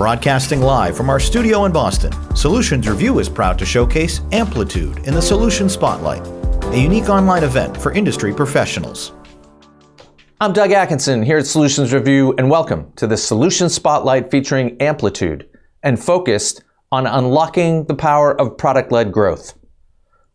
Broadcasting live from our studio in Boston, Solutions Review is proud to showcase Amplitude in the Solution Spotlight, a unique online event for industry professionals. I'm Doug Atkinson here at Solutions Review, and welcome to the Solution Spotlight featuring Amplitude and focused on unlocking the power of product-led growth.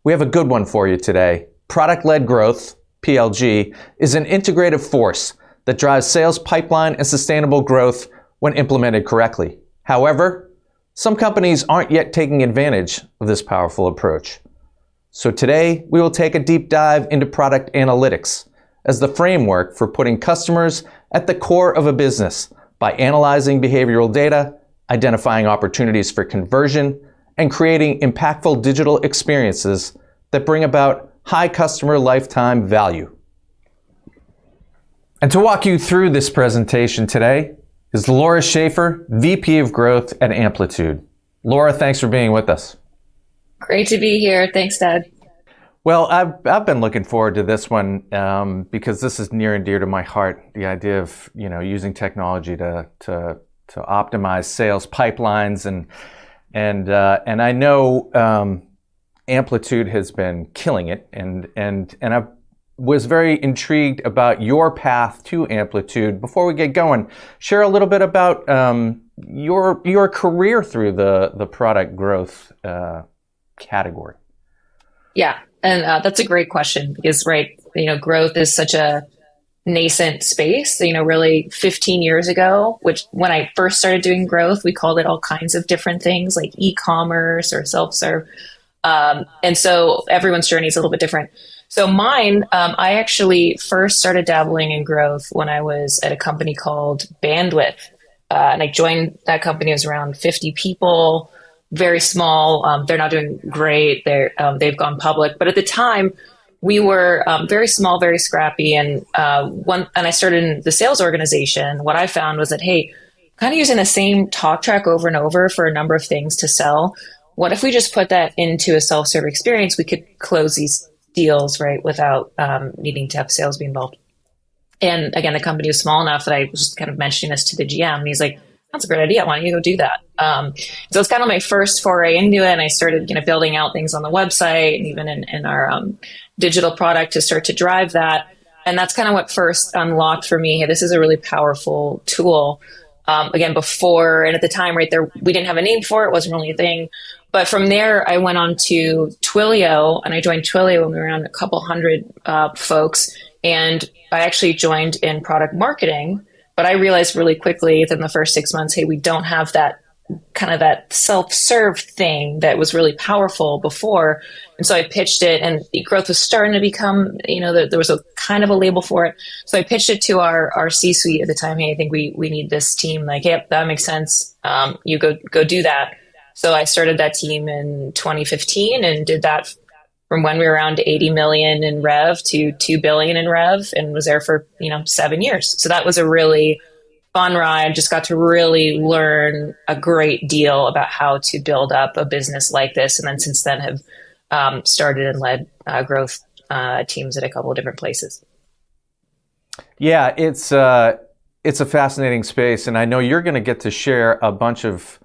We have a good one for you today. Product-led growth, PLG, is an integrative force that drives sales pipeline and sustainable growth when implemented correctly. However, some companies aren't yet taking advantage of this powerful approach. So today, we will take a deep dive into product analytics as the framework for putting customers at the core of a business by analyzing behavioral data, identifying opportunities for conversion, and creating impactful digital experiences that bring about high customer lifetime value. And to walk you through this presentation today is Laura Schaefer, VP of Growth at Amplitude. Laura, thanks for being with us. Great to be here. Thanks, Dad. Well, I've been looking forward to this one because this is near and dear to my heart. The idea of using technology to optimize sales pipelines and I know Amplitude has been killing it and I was very intrigued about your path to Amplitude. Before we get going, share a little bit about your career through the product growth category. Yeah, and that's a great question because, growth is such a nascent space. Really 15 years ago, which when I first started doing growth, we called it all kinds of different things like e-commerce or self-serve. And so everyone's journey is a little bit different. So mine, I actually first started dabbling in growth when I was at a company called Bandwidth. And I joined that company. It was around 50 people, very small. They're not doing great. They've gone public. But at the time, we were very small, very scrappy. And I started in the sales organization. What I found was that, hey, kind of using the same talk track over and over for a number of things to sell. What if we just put that into a self-serve experience? We could close these deals, right, without needing to have sales be involved. And again, the company was small enough that I was just kind of mentioning this to the GM, and he's like, "That's a great idea. Why don't you go do that?" So it's kind of my first foray into it, and I started, building out things on the website and even in our digital product to start to drive that. And that's kind of what first unlocked for me, hey, this is a really powerful tool. Again, before and at the time, right there, we didn't have a name for it. It wasn't really a thing. But from there, I went on to Twilio, and I joined Twilio when we were around a couple hundred folks. And I actually joined in product marketing. But I realized really quickly within the first 6 months, hey, we don't have that kind of that self-serve thing that was really powerful before. And so I pitched it, and growth was starting to become, there was a kind of a label for it. So I pitched it to our C-suite at the time. Hey, I think we need this team. Like, yep, that makes sense. You go do that. So I started that team in 2015 and did that from when we were around 80 million in rev to 2 billion in rev, and was there for, 7 years. So that was a really fun ride. Just got to really learn a great deal about how to build up a business like this. And then since then have started and led growth teams at a couple of different places. Yeah, it's a fascinating space. And I know you're going to get to share a bunch of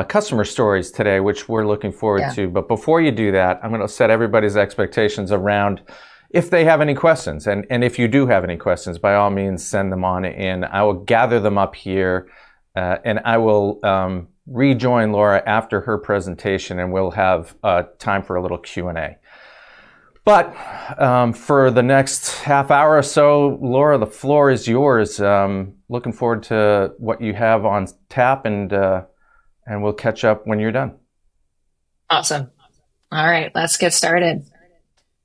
customer stories today, which we're looking forward to. But before you do that, I'm going to set everybody's expectations around if they have any questions. And if you do have any questions, by all means, send them on in. I will gather them up here and I will rejoin Laura after her presentation, and we'll have time for a little Q&A. But for the next half hour or so, Laura, the floor is yours. Looking forward to what you have on tap, and we'll catch up when you're done. Awesome. All right, let's get started.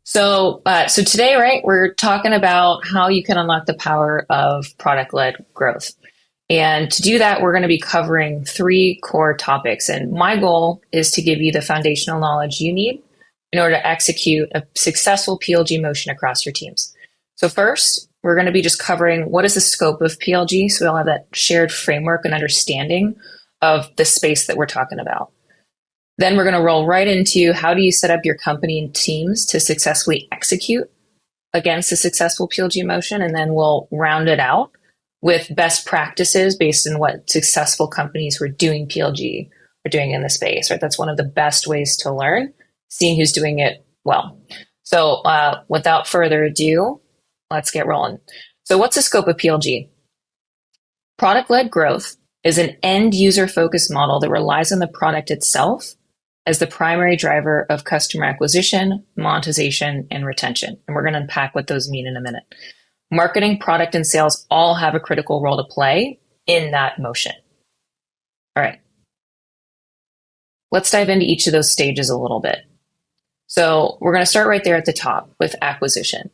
So today, right, we're talking about how you can unlock the power of product-led growth. And to do that, we're going to be covering 3 core topics. And my goal is to give you the foundational knowledge you need in order to execute a successful PLG motion across your teams. So first, we're going to be just covering what is the scope of PLG, so we all have that shared framework and understanding of the space that we're talking about. Then we're going to roll right into how do you set up your company and teams to successfully execute against a successful PLG motion, and then we'll round it out with best practices based on what successful companies who are doing PLG are doing in the space, right? That's one of the best ways to learn, seeing who's doing it well. So without further ado, let's get rolling. So what's the scope of PLG? Product-led growth is an end-user focused model that relies on the product itself as the primary driver of customer acquisition, monetization, and retention. And we're going to unpack what those mean in a minute. Marketing, product, and sales all have a critical role to play in that motion. All right. Let's dive into each of those stages a little bit. So we're going to start right there at the top with acquisition.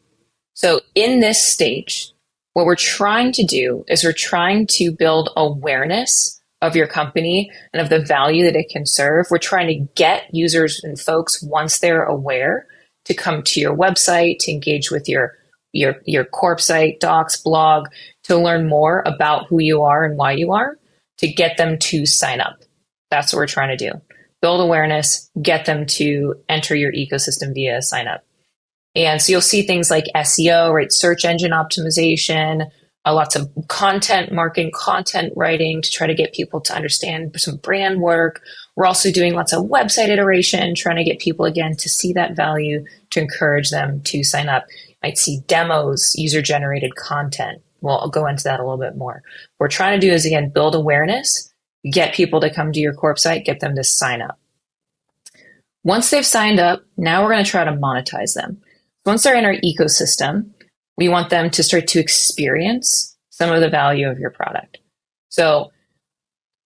So in this stage, what we're trying to do is we're trying to build awareness of your company and of the value that it can serve. We're trying to get users and folks, once they're aware, to come to your website, to engage with your corp site, docs, blog, to learn more about who you are and why you are, to get them to sign up. That's what we're trying to do. Build awareness, get them to enter your ecosystem via sign up. And so you'll see things like SEO, right? Search engine optimization, lots of content marketing, content writing to try to get people to understand some brand work. We're also doing lots of website iteration, trying to get people, again, to see that value, to encourage them to sign up. You might see demos, user-generated content. Well, I'll go into that a little bit more. What we're trying to do is, again, build awareness, get people to come to your corp site, get them to sign up. Once they've signed up, now we're going to try to monetize them. Once they're in our ecosystem, we want them to start to experience some of the value of your product. So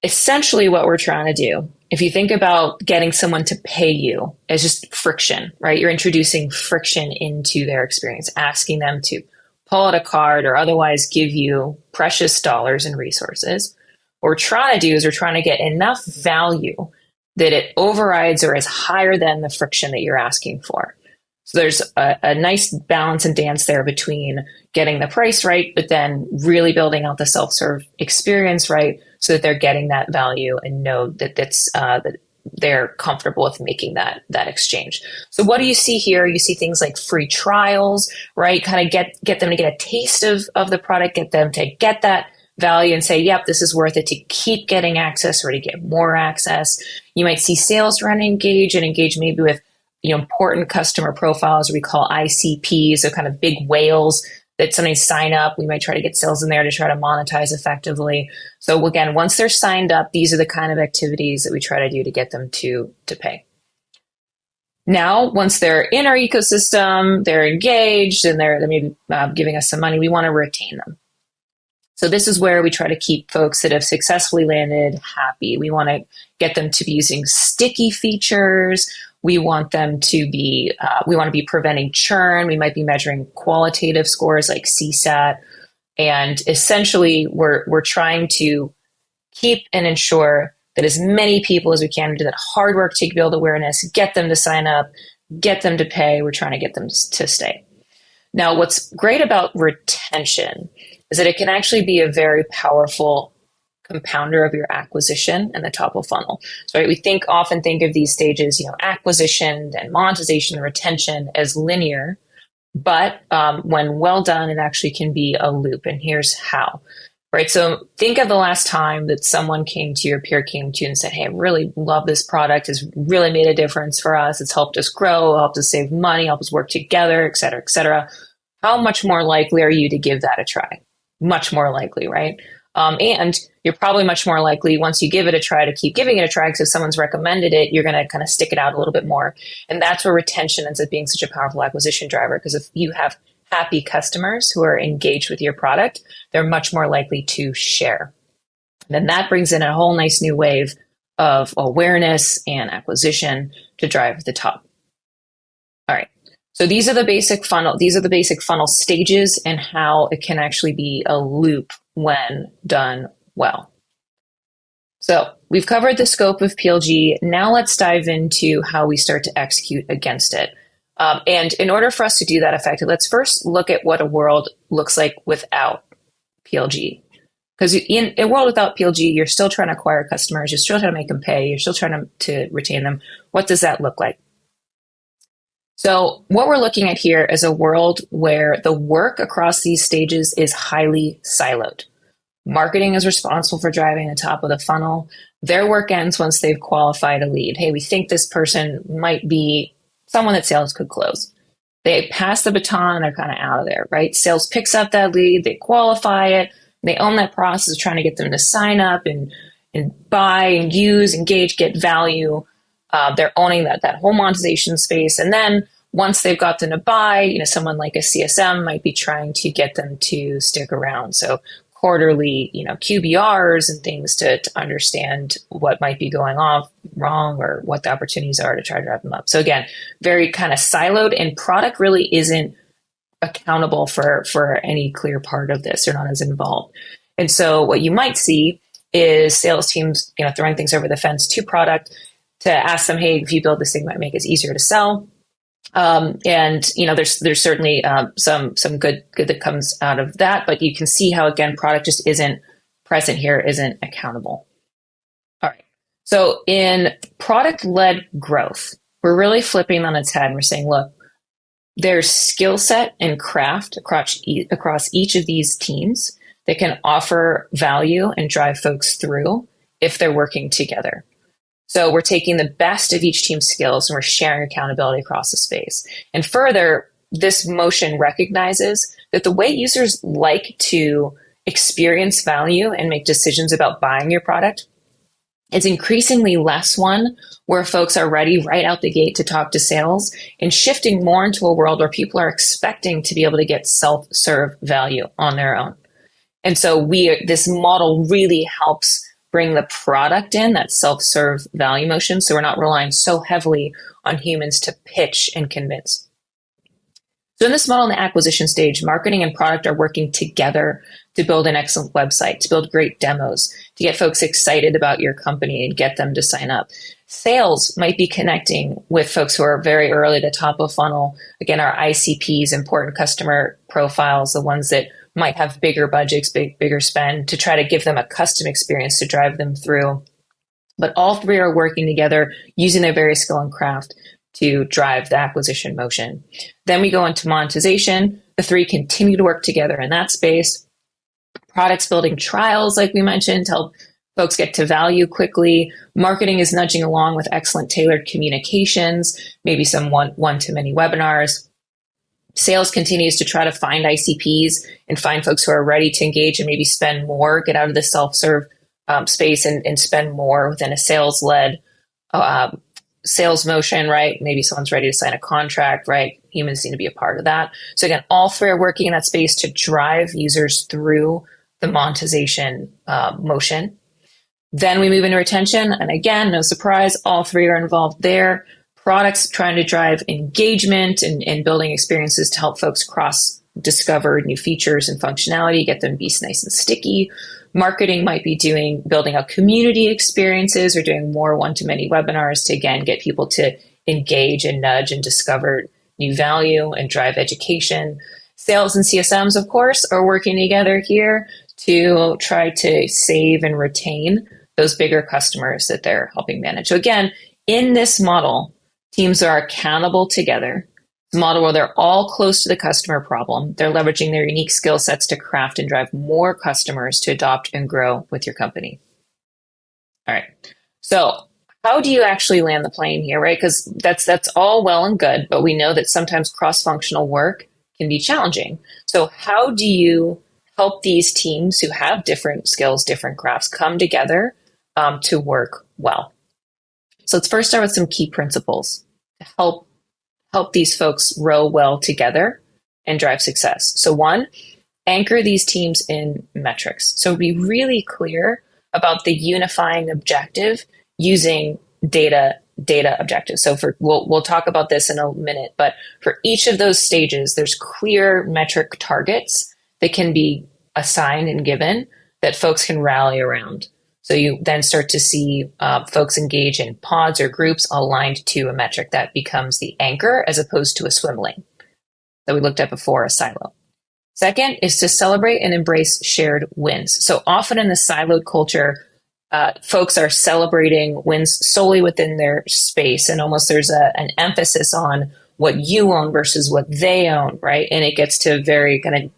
essentially what we're trying to do, if you think about getting someone to pay you as just friction, right? You're introducing friction into their experience, asking them to pull out a card or otherwise give you precious dollars and resources. What we're trying to do is we're trying to get enough value that it overrides or is higher than the friction that you're asking for. So there's a nice balance and dance there between getting the price right, but then really building out the self-serve experience right, so that they're getting that value and know that that they're comfortable with making that exchange. So what do you see here? You see things like free trials, right? Kind of get them to get a taste of the product, get them to get that value and say, yep, this is worth it, to keep getting access or to get more access. You might see sales run engage maybe with important customer profiles, we call ICPs, so kind of big whales that sometimes sign up. We might try to get sales in there to try to monetize effectively. So again, once they're signed up, these are the kind of activities that we try to do to get them to pay. Now, once they're in our ecosystem, they're engaged, and they're maybe giving us some money, we want to retain them. So this is where we try to keep folks that have successfully landed happy. We want to get them to be using sticky features. We want them to be, we want to be preventing churn. We might be measuring qualitative scores like CSAT. And essentially, we're trying to keep and ensure that as many people as we can do that hard work to build awareness, get them to sign up, get them to pay. We're trying to get them to stay. Now, what's great about retention is that it can actually be a very powerful compounder of your acquisition and the top of funnel. So right, we often think of these stages, acquisition, then monetization, and retention as linear, but when well done, it actually can be a loop. And here's how. Right. So think of the last time that someone came to your peer came to you and said, hey, I really love this product. It's really made a difference for us. It's helped us grow, helped us save money, helped us work together, et cetera, et cetera. How much more likely are you to give that a try? Much more likely, right? And you're probably much more likely once you give it a try to keep giving it a try, because if someone's recommended it, you're going to kind of stick it out a little bit more. And that's where retention ends up being such a powerful acquisition driver, because if you have happy customers who are engaged with your product, they're much more likely to share. And then that brings in a whole nice new wave of awareness and acquisition to drive the top. All right. So these are the basic funnel stages and how it can actually be a loop when done well. So we've covered the scope of PLG. Now let's dive into how we start to execute against it. And in order for us to do that effectively, let's first look at what a world looks like without PLG. Because in a world without PLG, you're still trying to acquire customers, you're still trying to make them pay, you're still trying to retain them. What does that look like? So what we're looking at here is a world where the work across these stages is highly siloed. Marketing is responsible for driving the top of the funnel. Their work ends once they've qualified a lead. Hey, we think this person might be someone that sales could close. They pass the baton, they're kind of out of there, right? Sales picks up that lead, they qualify it, they own that process of trying to get them to sign up and buy and use, engage, get value. They're owning that whole monetization space. And then once they've got them to buy, someone like a CSM might be trying to get them to stick around. So quarterly, QBRs and things to understand what might be going off wrong or what the opportunities are to try to drive them up. So again, very kind of siloed, and product really isn't accountable for any clear part of this. They're not as involved. And so what you might see is sales teams, throwing things over the fence to product to ask them, hey, if you build this thing, it might make it easier to sell. There's certainly some good that comes out of that, but you can see how, again, product just isn't present here, isn't accountable. All right. So in product-led growth, we're really flipping on its head and we're saying, look, there's skill set and craft across each of these teams that can offer value and drive folks through if they're working together. So we're taking the best of each team's skills and we're sharing accountability across the space. And further, this motion recognizes that the way users like to experience value and make decisions about buying your product is increasingly less one where folks are ready right out the gate to talk to sales, and shifting more into a world where people are expecting to be able to get self-serve value on their own. And so this model really helps bring the product in, that self-serve value motion, so we're not relying so heavily on humans to pitch and convince. So in this model, in the acquisition stage, marketing and product are working together to build an excellent website, to build great demos, to get folks excited about your company and get them to sign up. Sales might be connecting with folks who are very early to top of funnel. Again, our ICPs, important customer profiles, the ones that might have bigger budgets, bigger spend, to try to give them a custom experience to drive them through. But all three are working together using their various skill and craft to drive the acquisition motion. Then we go into monetization. The three continue to work together in that space. Products building trials, like we mentioned, to help folks get to value quickly. Marketing is nudging along with excellent tailored communications, maybe some one-to-many webinars. Sales continues to try to find ICPs and find folks who are ready to engage and maybe spend more, get out of the self-serve space and spend more within a sales-led sales motion, right? Maybe someone's ready to sign a contract, right? Humans need to be a part of that. So again, all three are working in that space to drive users through the monetization motion. Then we move into retention. And again, no surprise, all three are involved there. Products trying to drive engagement and building experiences to help folks cross-discover new features and functionality, get them to be nice and sticky. Marketing might be building out community experiences or doing more one-to-many webinars to, again, get people to engage and nudge and discover new value and drive education. Sales and CSMs, of course, are working together here to try to save and retain those bigger customers that they're helping manage. So again, in this model, teams are accountable together. It's a model where they're all close to the customer problem. They're leveraging their unique skill sets to craft and drive more customers to adopt and grow with your company. All right. So how do you actually land the plane here, right? Because that's all well and good, but we know that sometimes cross-functional work can be challenging. So how do you help these teams who have different skills, different crafts come together to work well? So let's first start with some key principles to help these folks row well together and drive success. So one, anchor these teams in metrics. So be really clear about the unifying objective using data objectives. So we'll talk about this in a minute, but for each of those stages, there's clear metric targets that can be assigned and given that folks can rally around. So you then start to see folks engage in pods or groups aligned to a metric that becomes the anchor as opposed to a swim lane that we looked at before, a silo. Second is to celebrate and embrace shared wins. So often in the siloed culture, folks are celebrating wins solely within their space, and almost there's an emphasis on what you own versus what they own, right? And it gets to very kind of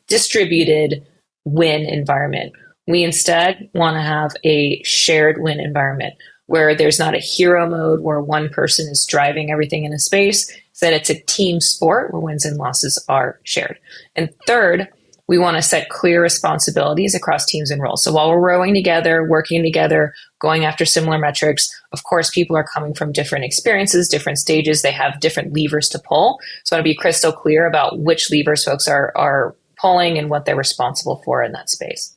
distributed win environment. We instead want to have a shared win environment where there's not a hero mode where one person is driving everything in a space. Instead, it's a team sport where wins and losses are shared. And third, we want to set clear responsibilities across teams and roles. So while we're rowing together, working together, going after similar metrics, of course, people are coming from different experiences, different stages. They have different levers to pull. So I want to be crystal clear about which levers folks are pulling and what they're responsible for in that space.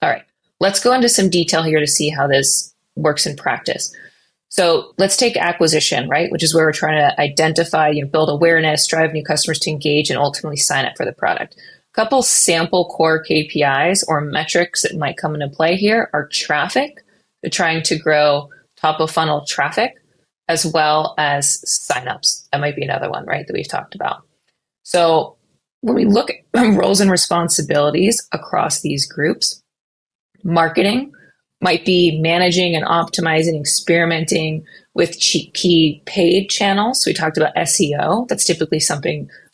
All right, let's go into some detail here to see how this works in practice. So let's take acquisition, right? Which is where we're trying to identify, build awareness, drive new customers to engage, and ultimately sign up for the product. A couple sample core KPIs or metrics that might come into play here are traffic. They're trying to grow top of funnel traffic, as well as signups. That might be another one, right, that we've talked about. So when we look at roles and responsibilities across these groups, marketing might be managing and optimizing, experimenting with key paid channels. So we talked about SEO. That's typically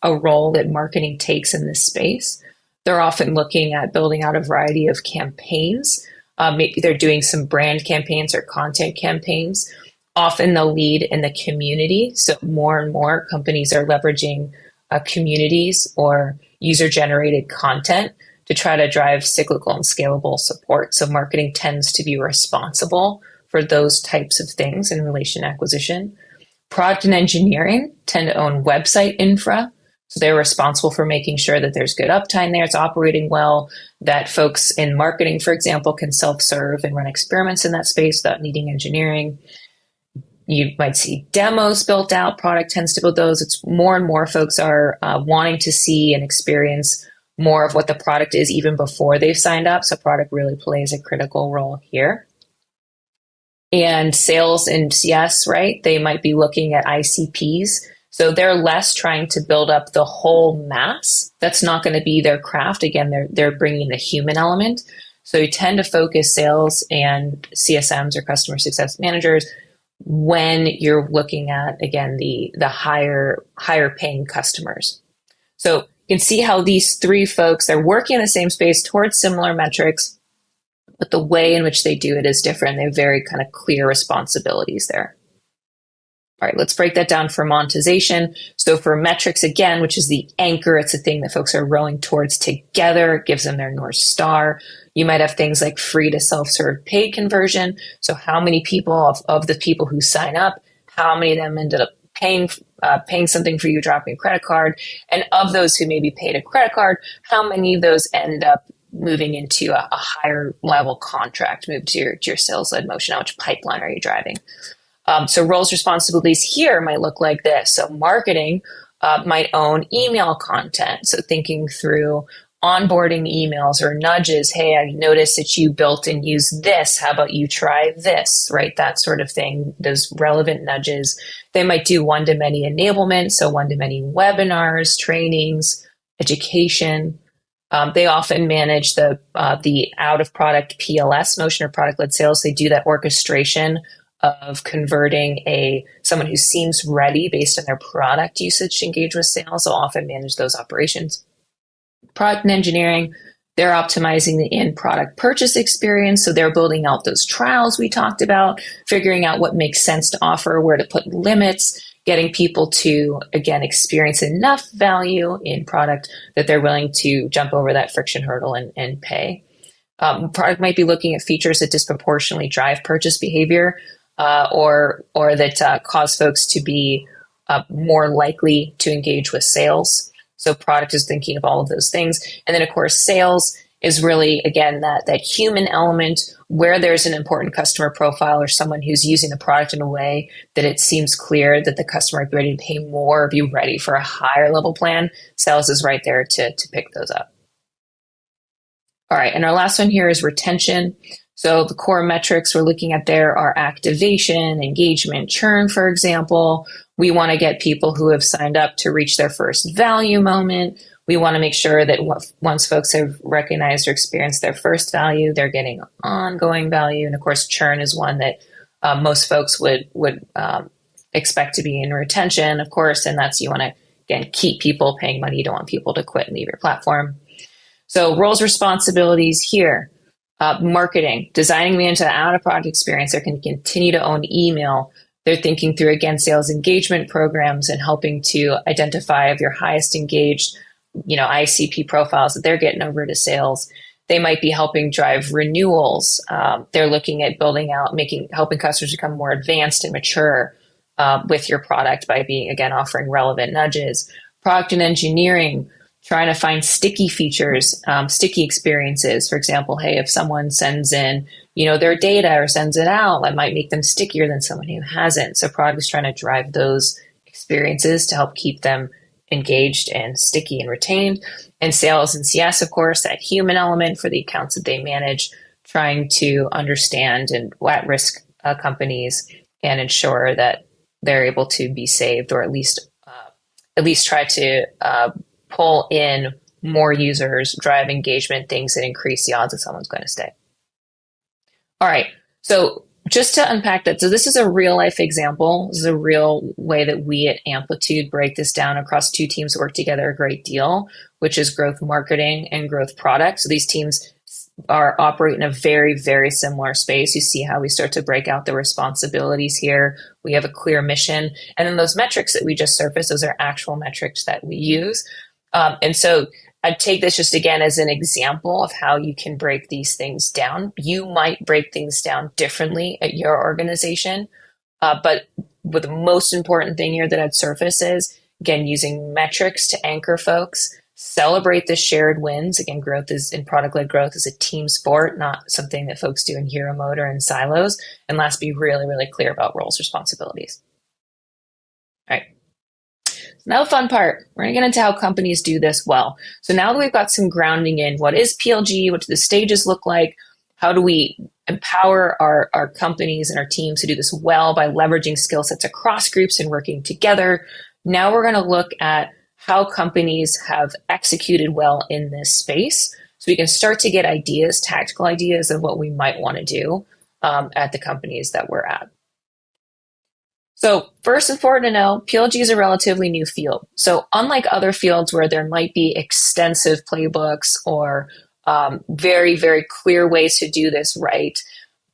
a role that marketing takes in this space. They're often looking at building out a variety of campaigns. Maybe they're doing some brand campaigns or content campaigns. Often they'll lead in the community. So more and more companies are leveraging communities or user-generated content to try to drive cyclical and scalable support. So marketing tends to be responsible for those types of things in relation to acquisition. Product and engineering tend to own website infra. So they're responsible for making sure that there's good uptime there, it's operating well, that folks in marketing, for example, can self-serve and run experiments in that space without needing engineering. You might see demos built out. Product tends to build those. It's more and more folks are wanting to see and experience more of what the product is even before they've signed up. So product really plays a critical role here. And sales and CS, right? They might be looking at ICPs. So they're less trying to build up the whole mass. That's not going to be their craft. Again, they're bringing the human element. So you tend to focus sales and CSMs or customer success managers when you're looking at, again, the higher paying customers. So you can see how these three folks, they're working in the same space towards similar metrics, but the way in which they do it is different. They have very kind of clear responsibilities there. All right, let's break that down for monetization. So for metrics, again, which is the anchor, it's the thing that folks are rowing towards together. It gives them their North Star. You might have things like free to self-serve paid conversion. So how many people of the people who sign up, how many of them ended up paying something for you, dropping a credit card? And of those who maybe paid a credit card, how many of those ended up moving into a higher level contract, move to your sales-led motion? How much pipeline are you driving? So roles responsibilities here might look like this. So marketing might own email content. So thinking through onboarding emails or nudges. Hey, I noticed that you built and used this. How about you try this, right? That sort of thing, those relevant nudges. They might do one-to-many enablement. So one-to-many webinars, trainings, education. They often manage the out-of-product PLS motion or product-led sales. They do that orchestration of converting someone who seems ready based on their product usage to engage with sales. They'll often manage those operations. Product and engineering, they're optimizing the in-product purchase experience. So they're building out those trials we talked about, figuring out what makes sense to offer, where to put limits, getting people to, again, experience enough value in product that they're willing to jump over that friction hurdle and pay. Product might be looking at features that disproportionately drive purchase behavior, or that cause folks to be more likely to engage with sales. So product is thinking of all of those things. And then, of course, sales is really, again, that human element where there's an important customer profile or someone who's using the product in a way that it seems clear that the customer is ready to pay more or be ready for a higher level plan. Sales is right there to pick those up. All right, and our last one here is retention. So the core metrics we're looking at there are activation, engagement, churn, for example. We want to get people who have signed up to reach their first value moment. We want to make sure that once folks have recognized or experienced their first value, they're getting ongoing value. And of course, churn is one that most folks would expect to be in retention, of course, and that's you want to, again, keep people paying money. You don't want people to quit and leave your platform. So roles, responsibilities here, marketing, designing, manage the out of product experience. They can continue to own email. They're thinking through, again, sales engagement programs and helping to identify of your highest engaged, ICP profiles that they're getting over to sales. They might be helping drive renewals. They're looking at building out, helping customers become more advanced and mature with your product by being, again, offering relevant nudges. Product and engineering, trying to find sticky features, sticky experiences. For example, hey, if someone sends in, their data or sends it out, that might make them stickier than someone who hasn't. So product is trying to drive those experiences to help keep them engaged and sticky and retained. And sales and CS, of course, that human element for the accounts that they manage, trying to understand and at-risk companies and ensure that they're able to be saved, or at least try to pull in more users, drive engagement, things that increase the odds that someone's going to stay. All right, so just to unpack that, so this is a real life example. This is a real way that we at Amplitude break this down across two teams that work together a great deal, which is growth marketing and growth product. So these teams operate in a very, very similar space. You see how we start to break out the responsibilities here. We have a clear mission. And then those metrics that we just surfaced, those are actual metrics that we use. And so I'd take this just again as an example of how you can break these things down. You might break things down differently at your organization. But the most important thing here that I'd surface is, again, using metrics to anchor folks. Celebrate the shared wins. Again, growth is in product-led growth is a team sport, not something that folks do in hero mode or in silos. And last, be really, really clear about roles, responsibilities. All right. So now the fun part, we're going to get into how companies do this well. So now that we've got some grounding in what is PLG, what do the stages look like, how do we empower our companies and our teams to do this well by leveraging skill sets across groups and working together. Now we're going to look at how companies have executed well in this space, so we can start to get ideas, tactical ideas of what we might want to do at the companies that we're at. So first, important to know, PLG is a relatively new field. So unlike other fields where there might be extensive playbooks or very, very clear ways to do this right,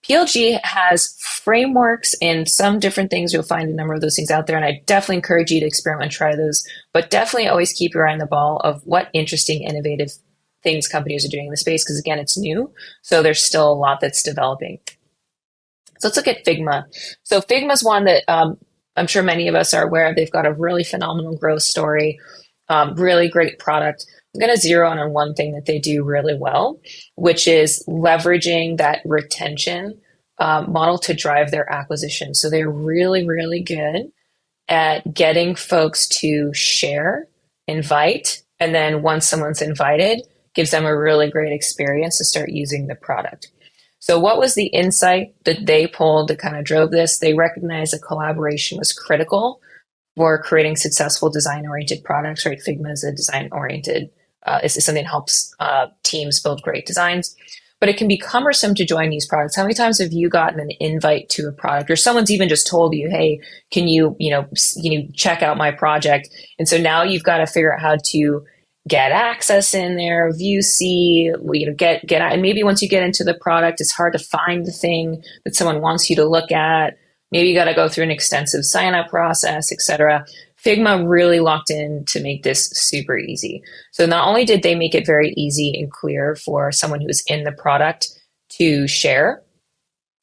PLG has frameworks and some different things. You'll find a number of those things out there, and I definitely encourage you to experiment and try those. But definitely always keep your eye on the ball of what interesting, innovative things companies are doing in the space, because again, it's new, so there's still a lot that's developing. So let's look at Figma. So Figma is one that I'm sure many of us are aware of. They've got a really phenomenal growth story, really great product. I'm going to zero in on one thing that they do really well, which is leveraging that retention model to drive their acquisition. So they're really, really good at getting folks to share, invite, and then once someone's invited, gives them a really great experience to start using the product. So what was the insight that they pulled that kind of drove this? They recognized that collaboration was critical for creating successful design-oriented products, right? Figma is a design-oriented, is something that helps teams build great designs. But it can be cumbersome to join these products. How many times have you gotten an invite to a product, or someone's even just told you, hey, can you check out my project? And so now you've got to figure out how to get access in there, view, see, get out. And maybe once you get into the product, it's hard to find the thing that someone wants you to look at. Maybe you got to go through an extensive sign-up process, etc. Figma really locked in to make this super easy. So not only did they make it very easy and clear for someone who's in the product to share,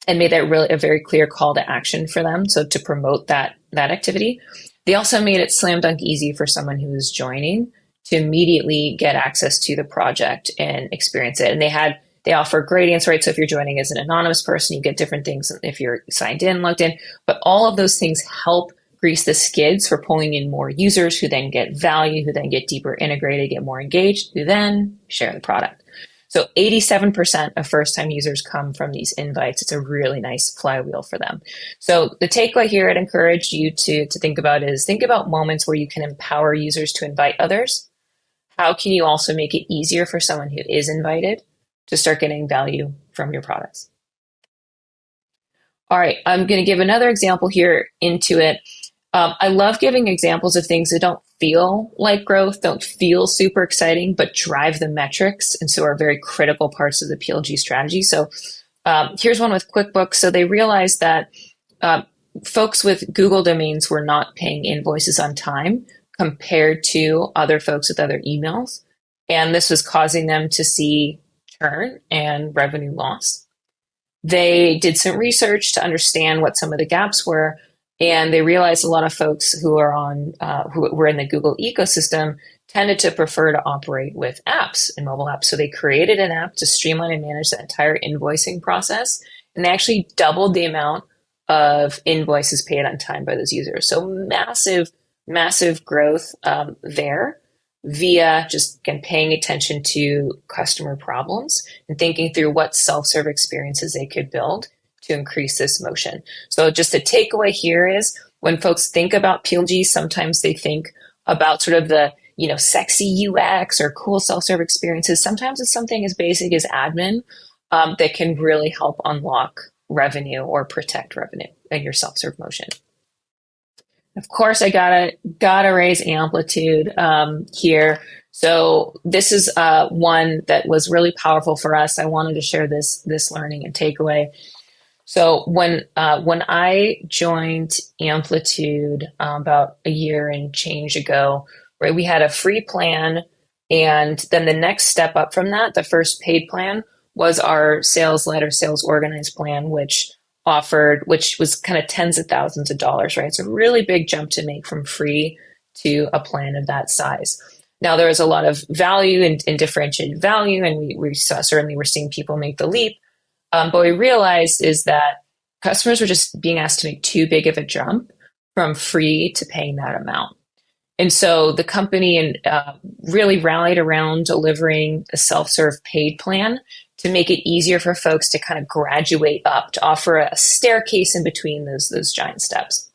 and made that really a very clear call to action for them, so to promote that activity, they also made it slam dunk easy for someone who is joining to immediately get access to the project and experience it. And they offer gradients, right? So if you're joining as an anonymous person, you get different things if you're signed in, logged in. But all of those things help grease the skids for pulling in more users who then get value, who then get deeper integrated, get more engaged, who then share the product. So 87% of first-time users come from these invites. It's a really nice flywheel for them. So the takeaway here I'd encourage you to think about is think about moments where you can empower users to invite others. How can you also make it easier for someone who is invited to start getting value from your products? All right, I'm going to give another example here into it. I love giving examples of things that don't feel like growth, don't feel super exciting, but drive the metrics, and so are very critical parts of the PLG strategy. So here's one with QuickBooks. So they realized that folks with Google domains were not paying invoices on time compared to other folks with other emails. And this was causing them to see churn and revenue loss. They did some research to understand what some of the gaps were, and they realized a lot of folks who are who were in the Google ecosystem tended to prefer to operate with apps and mobile apps. So they created an app to streamline and manage the entire invoicing process, and they actually doubled the amount of invoices paid on time by those users. So massive growth there via just again paying attention to customer problems and thinking through what self-serve experiences they could build to increase this motion. So just the takeaway here is when folks think about PLG, sometimes they think about sort of the sexy UX or cool self-serve experiences. Sometimes it's something as basic as admin that can really help unlock revenue or protect revenue in your self-serve motion. Of course, I gotta raise amplitude here. So this is one that was really powerful for us. I wanted to share this learning and takeaway. So when I joined Amplitude about a year and change ago, right, we had a free plan, and then the next step up from that, the first paid plan, was our sales-led or sales organized plan, which was kind of tens of thousands of dollars, right? It's a really big jump to make from free to a plan of that size. Now, there is a lot of value and differentiated value, and we certainly we're seeing people make the leap. But what we realized is that customers were just being asked to make too big of a jump from free to paying that amount. And so the company really rallied around delivering a self-serve paid plan to make it easier for folks to kind of graduate up, to offer a staircase in between those giant steps.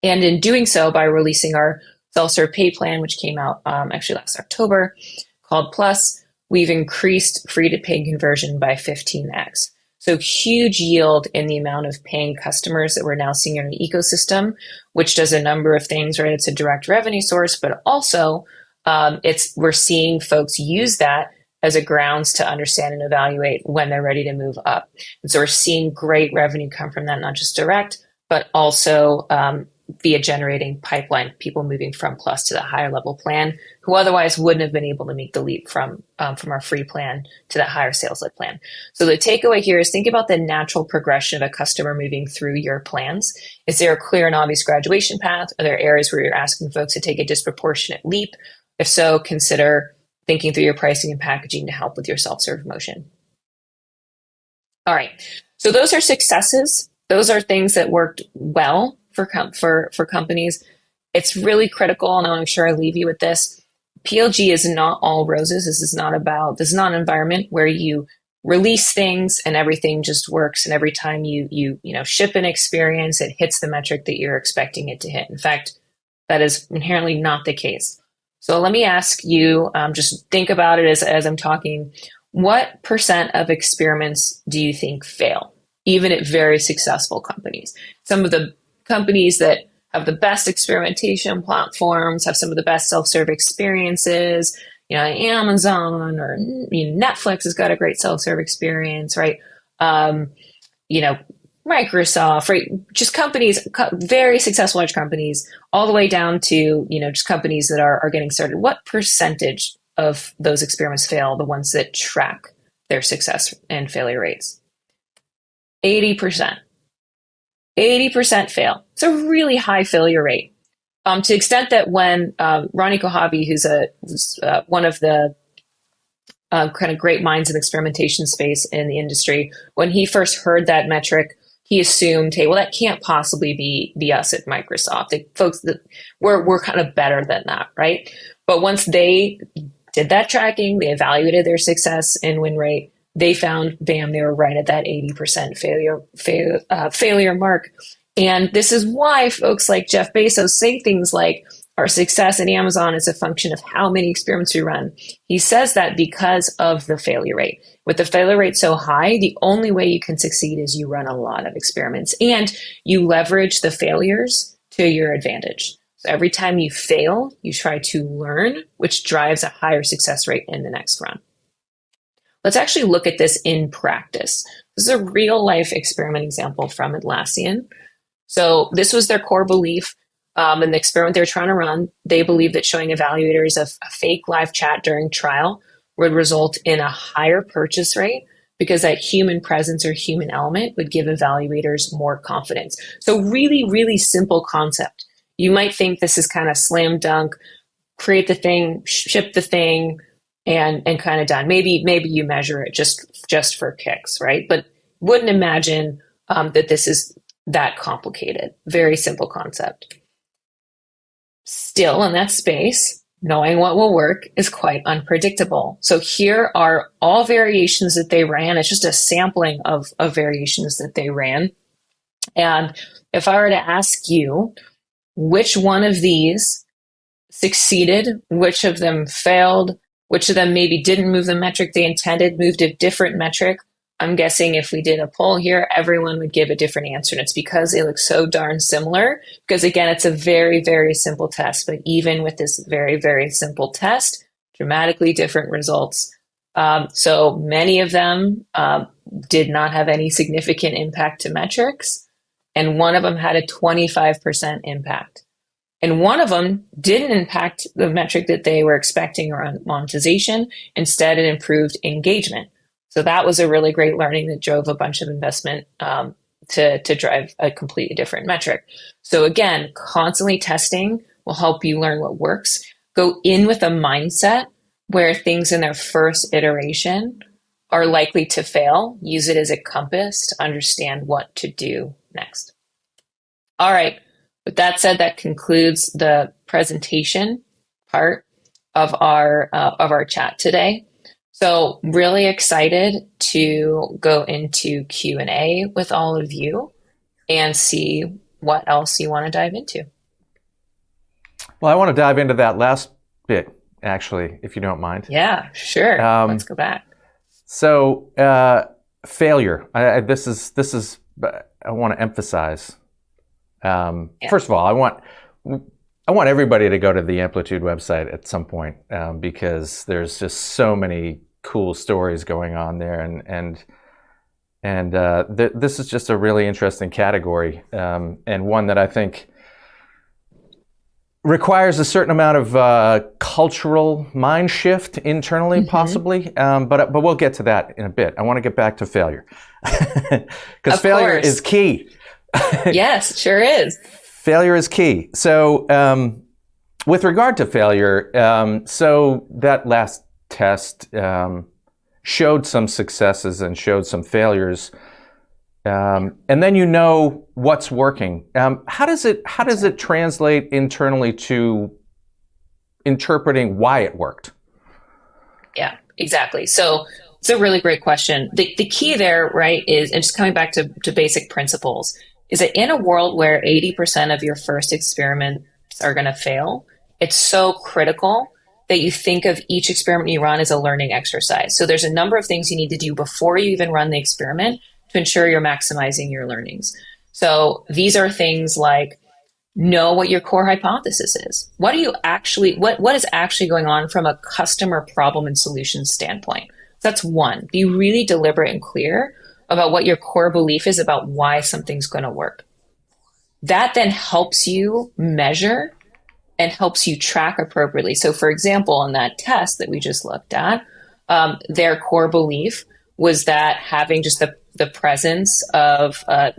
And in doing so, by releasing our self-serve paid plan, which came out actually last October, called Plus, we've increased free to paid conversion by 15x. So huge yield in the amount of paying customers that we're now seeing in the ecosystem, which does a number of things, right? It's a direct revenue source, but also we're seeing folks use that as a grounds to understand and evaluate when they're ready to move up. And so we're seeing great revenue come from that, not just direct, but also via generating pipeline, people moving from Plus to the higher level plan, who otherwise wouldn't have been able to make the leap from our free plan to that higher sales-led plan. So the takeaway here is think about the natural progression of a customer moving through your plans. Is there a clear and obvious graduation path? Are there areas where you're asking folks to take a disproportionate leap? If so, consider thinking through your pricing and packaging to help with your self-serve motion. All right, so those are successes. Those are things that worked well for companies. It's really critical, and I want to make sure I leave you with this. PLG is not all roses. This is not an environment where you release things and everything just works, and every time you ship an experience, it hits the metric that you're expecting it to hit. In fact, that is inherently not the case. So let me ask you, just think about it as I'm talking, what % of experiments do you think fail, even at very successful companies? Some of the companies that have the best experimentation platforms, have some of the best self-serve experiences, Amazon or Netflix has got a great self-serve experience, right? Microsoft, right? Just companies, very successful large companies, all the way down to, just companies that are getting started. What percentage of those experiments fail, the ones that track their success and failure rates? 80%. 80% fail. It's a really high failure rate. To the extent that when Ronnie Kohavi, who's one of the kind of great minds in experimentation space in the industry, when he first heard that metric, he assumed, hey, well, that can't possibly be us at Microsoft. Folks that we're kind of better than that, right? But once they did that tracking, they evaluated their success and win rate, they found, bam, they were right at that 80% failure mark. And this is why folks like Jeff Bezos say things like, our success at Amazon is a function of how many experiments we run. He says that because of the failure rate. With the failure rate so high, the only way you can succeed is you run a lot of experiments and you leverage the failures to your advantage. So every time you fail, you try to learn, which drives a higher success rate in the next run. Let's actually look at this in practice. This is a real life experiment example from Atlassian. So this was their core belief in the experiment they were trying to run. They believed that showing evaluators a fake live chat during trial would result in a higher purchase rate because that human presence or human element would give evaluators more confidence. So really, really simple concept. You might think this is kind of slam dunk, create the thing, ship the thing, and kind of done. Maybe you measure it just for kicks, right? But wouldn't imagine that this is that complicated. Very simple concept. Still in that space, knowing what will work is quite unpredictable. So here are all variations that they ran. It's just a sampling of variations that they ran. And if I were to ask you, which one of these succeeded, which of them failed, which of them maybe didn't move the metric they intended, moved a different metric, I'm guessing if we did a poll here, everyone would give a different answer. And it's because they look so darn similar. Because again, it's a very, very simple test. But even with this very, very simple test, dramatically different results. So many of them did not have any significant impact to metrics. And one of them had a 25% impact. And one of them didn't impact the metric that they were expecting around monetization. Instead, it improved engagement. So that was a really great learning that drove a bunch of investment to drive a completely different metric. So again, constantly testing will help you learn what works. Go in with a mindset where things in their first iteration are likely to fail. Use it as a compass to understand what to do next. All right. With that said, that concludes the presentation part of our chat today. So really excited to go into Q&A with all of you and see what else you want to dive into. Well, I want to dive into that last bit, actually, if you don't mind. Yeah, sure. Let's go back. So failure. I want to emphasize. First of all, I want everybody to go to the Amplitude website at some point because there's just so many cool stories going on there, and this is just a really interesting category and one that I think requires a certain amount of cultural mind shift internally, possibly. But we'll get to that in a bit. I want to get back to failure because failure is key. Yes, it sure is. Failure is key. So with regard to failure, so that last test showed some successes and showed some failures. And then you know what's working. How does it translate internally to interpreting why it worked? Yeah, exactly. So it's a really great question. The key there, right, is, and just coming back to basic principles, is that in a world where 80% of your first experiments are going to fail, it's so critical that you think of each experiment you run as a learning exercise. So there's a number of things you need to do before you even run the experiment to ensure you're maximizing your learnings. So these are things like know what your core hypothesis is. What is actually going on from a customer problem and solution standpoint? That's one. Be really deliberate and clear about what your core belief is about why something's going to work. That then helps you measure and helps you track appropriately. So for example, in that test that we just looked at, their core belief was that having just the presence of a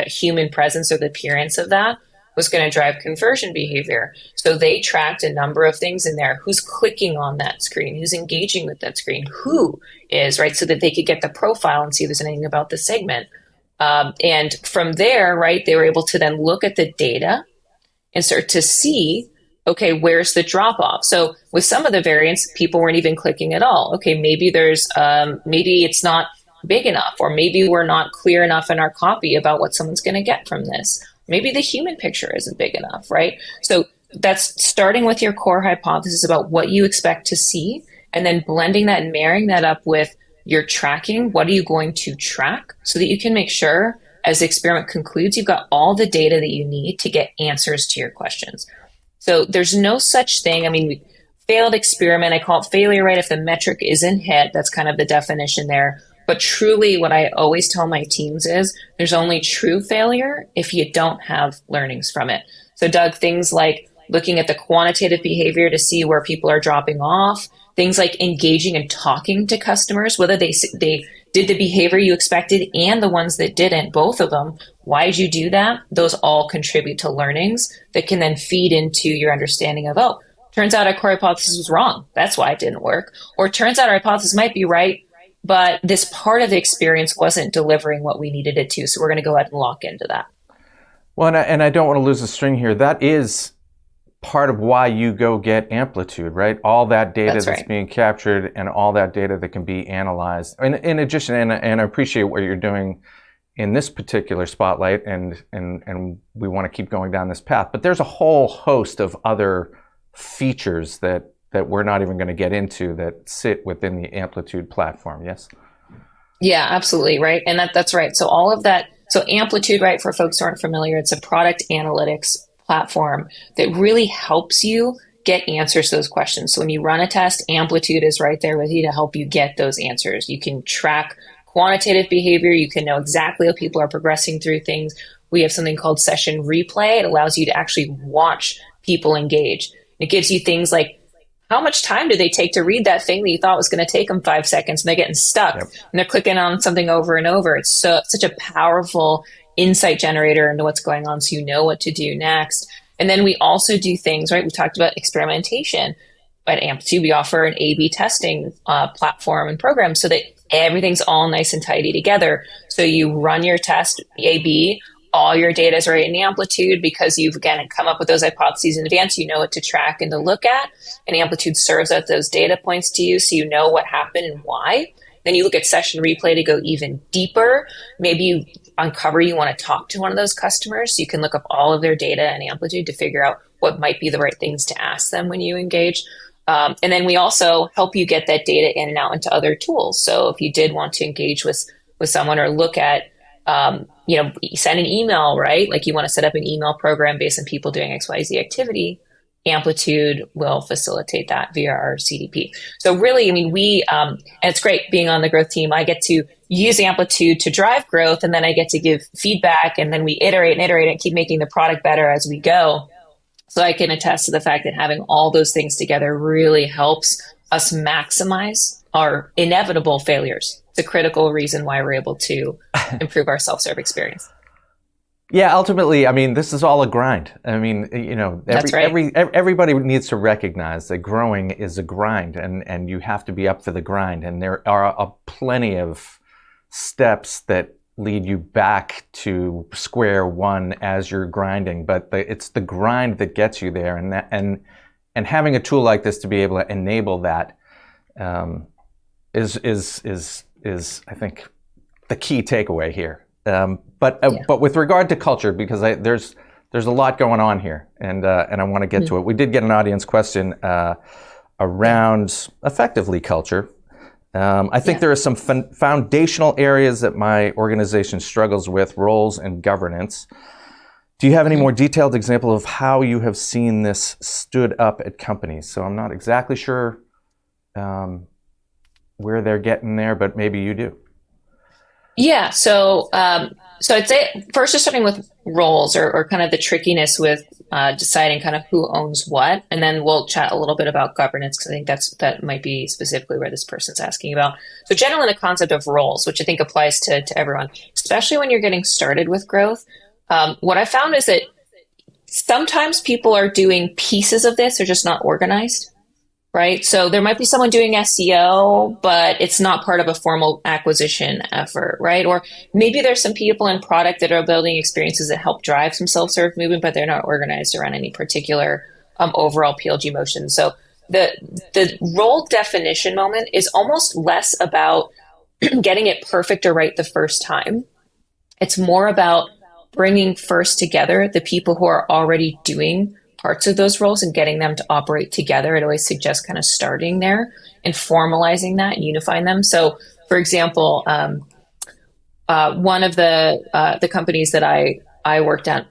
human presence or the appearance of that was going to drive conversion behavior. So they tracked a number of things in there. Who's clicking on that screen? Who's engaging with that screen? Who is, right? So that they could get the profile and see if there's anything about the segment. And from there, right, they were able to then look at the data and start to see, okay, where's the drop off? So with some of the variants, people weren't even clicking at all. Okay, maybe maybe it's not big enough, or maybe we're not clear enough in our copy about what someone's going to get from this. Maybe the human picture isn't big enough, right? So that's starting with your core hypothesis about what you expect to see, and then blending that and marrying that up with your tracking. What are you going to track so that you can make sure as the experiment concludes, you've got all the data that you need to get answers to your questions. So there's no such thing. I mean, failed experiment, I call it failure, right? If the metric isn't hit, that's kind of the definition there. But truly, what I always tell my teams is there's only true failure if you don't have learnings from it. So, Doug, things like looking at the quantitative behavior to see where people are dropping off, things like engaging and talking to customers, whether they did the behavior you expected and the ones that didn't, both of them. Why did you do that? Those all contribute to learnings that can then feed into your understanding of, oh, turns out our core hypothesis was wrong. That's why it didn't work. Or it turns out our hypothesis might be right, but this part of the experience wasn't delivering what we needed it to. So we're going to go ahead and lock into that. Well, and I don't want to lose a string here. That is part of why you go get Amplitude, right? All that data that's right. being captured and all that data that can be analyzed. And in addition, and I appreciate what you're doing in this particular spotlight, and we want to keep going down this path. But there's a whole host of other features that we're not even going to get into that sit within the Amplitude platform. Yes? Yeah, absolutely. Right. And that's right. So all of that. So Amplitude, right, for folks who aren't familiar, it's a product analytics platform that really helps you get answers to those questions. So when you run a test, Amplitude is right there with you to help you get those answers. You can track quantitative behavior. You can know exactly how people are progressing through things. We have something called session replay. It allows you to actually watch people engage. It gives you things like, how much time did they take to read that thing that you thought was going to take them 5 seconds, and they're getting stuck and they're clicking on something over and over. It's such a powerful insight generator into what's going on, so you know what to do next. And then we also do things, right? We talked about experimentation. At Amplitude, we offer an A/B testing platform and program so that everything's all nice and tidy together. So you run your test A/B, all your data is right in Amplitude because you've, again, come up with those hypotheses in advance. You know what to track and to look at. And Amplitude serves out those data points to you so you know what happened and why. Then you look at session replay to go even deeper. Maybe you uncover you want to talk to one of those customers. So you can look up all of their data in Amplitude to figure out what might be the right things to ask them when you engage. And then we also help you get that data in and out into other tools. So if you did want to engage with someone or look at, send an email, right? Like you want to set up an email program based on people doing XYZ activity, Amplitude will facilitate that via our CDP. So really, I mean, and it's great being on the growth team. I get to use Amplitude to drive growth, and then I get to give feedback, and then we iterate and keep making the product better as we go. So I can attest to the fact that having all those things together really helps us maximize our inevitable failures. It's a critical reason why we're able to improve our self-serve experience. Yeah, ultimately, I mean, this is all a grind. I mean, everybody needs to recognize that growing is a grind, and you have to be up for the grind. And there are plenty of steps that lead you back to square one as you're grinding. But it's the grind that gets you there, and having a tool like this to be able to enable that is I think the key takeaway here. But with regard to culture, because there's a lot going on here, and I want to get to it. We did get an audience question around effectively culture. I think there are some foundational areas that my organization struggles with: roles and governance. Do you have any more detailed example of how you have seen this stood up at companies? So I'm not exactly sure where they're getting there, but maybe you do. Yeah. So I'd say first just starting with roles or kind of the trickiness with deciding kind of who owns what. And then we'll chat a little bit about governance because I think that might be specifically where this person's asking about. So generally the concept of roles, which I think applies to everyone, especially when you're getting started with growth. What I found is that sometimes people are doing pieces of this. They're just not organized. Right. So there might be someone doing SEO, but it's not part of a formal acquisition effort. Right. Or maybe there's some people in product that are building experiences that help drive some self-serve movement, but they're not organized around any particular overall PLG motion. So the role definition moment is almost less about getting it perfect or right the first time. It's more about bringing first together the people who are already doing parts of those roles and getting them to operate together. I'd always suggest kind of starting there and formalizing that and unifying them. So, for example, one of the companies that I I worked at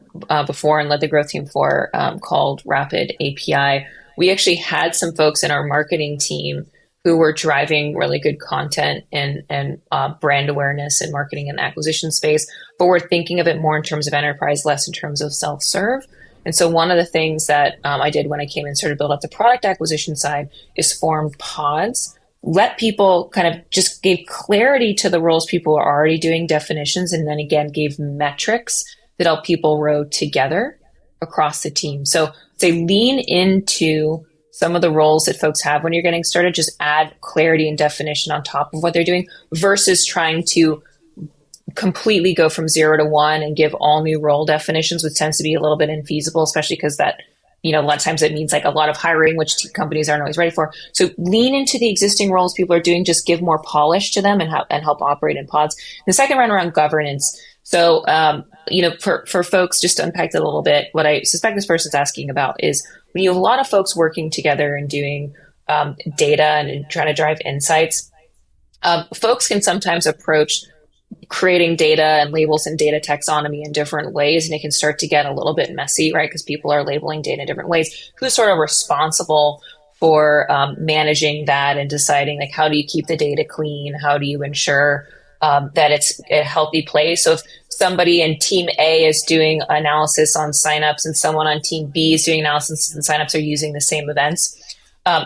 before and led the growth team for, called Rapid API, we actually had some folks in our marketing team who were driving really good content and brand awareness and marketing and acquisition space, but we're thinking of it more in terms of enterprise, less in terms of self-serve. And so one of the things that I did when I came and started to build up the product acquisition side is form pods, let people kind of just gave clarity to the roles people are already doing, definitions, and then again gave metrics that help people row together across the team. So say lean into some of the roles that folks have when you're getting started, just add clarity and definition on top of what they're doing versus trying to completely go from 0 to 1 and give all new role definitions, which tends to be a little bit infeasible, especially because that, a lot of times it means like a lot of hiring, which companies aren't always ready for. So lean into the existing roles people are doing, just give more polish to them and help operate in pods. The second round around governance. So, for folks, just to unpack that a little bit, what I suspect this person's asking about is when you have a lot of folks working together and doing data and trying to drive insights, folks can sometimes approach creating data and labels and data taxonomy in different ways, and it can start to get a little bit messy, right? Because people are labeling data in different ways. Who's sort of responsible for managing that and deciding, like, how do you keep the data clean? How do you ensure that it's a healthy place? So if somebody in team A is doing analysis on signups and someone on team B is doing analysis and signups are using the same events,